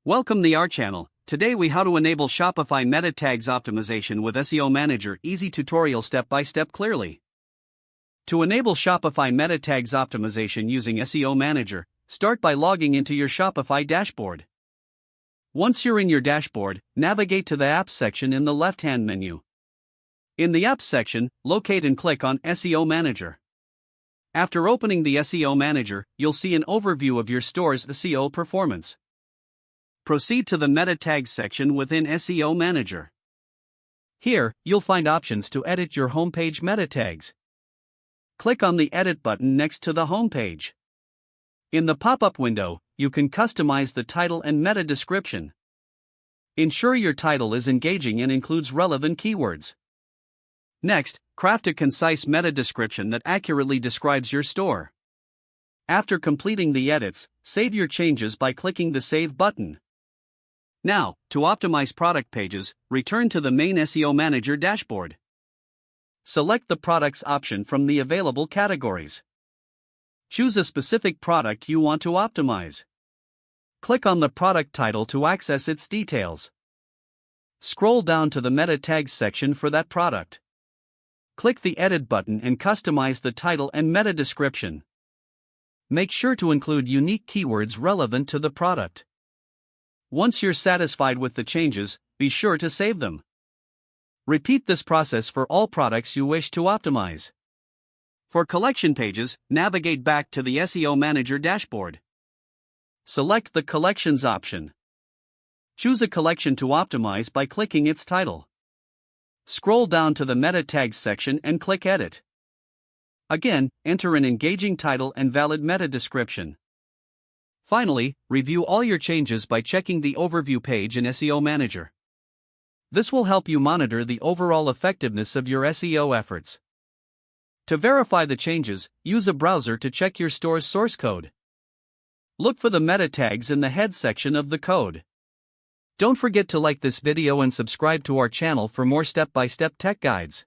Welcome to our channel. Today we how to enable Shopify meta tags optimization with SEO Manager. Easy tutorial step by step clearly. To enable Shopify meta tags optimization using SEO Manager, start by logging into your Shopify dashboard. Once you're in your dashboard, navigate to the Apps section in the left-hand menu. In the Apps section, locate and click on SEO Manager. After opening the SEO Manager, you'll see an overview of your store's SEO performance. Proceed to the Meta Tags section within SEO Manager. Here, you'll find options to edit your homepage meta tags. Click on the Edit button next to the homepage. In the pop-up window, you can customize the title and meta description. Ensure your title is engaging and includes relevant keywords. Next, craft a concise meta description that accurately describes your store. After completing the edits, save your changes by clicking the Save button. Now, to optimize product pages, return to the main SEO Manager dashboard. Select the Products option from the available categories. Choose a specific product you want to optimize. Click on the product title to access its details. Scroll down to the Meta Tags section for that product. Click the Edit button and customize the title and meta description. Make sure to include unique keywords relevant to the product. Once you're satisfied with the changes, be sure to save them. Repeat this process for all products you wish to optimize. For collection pages, navigate back to the SEO Manager dashboard. Select the Collections option. Choose a collection to optimize by clicking its title. Scroll down to the Meta Tags section and click Edit. Again, enter an engaging title and valid meta description. Finally, review all your changes by checking the Overview page in SEO Manager. This will help you monitor the overall effectiveness of your SEO efforts. To verify the changes, use a browser to check your store's source code. Look for the meta tags in the head section of the code. Don't forget to like this video and subscribe to our channel for more step-by-step tech guides.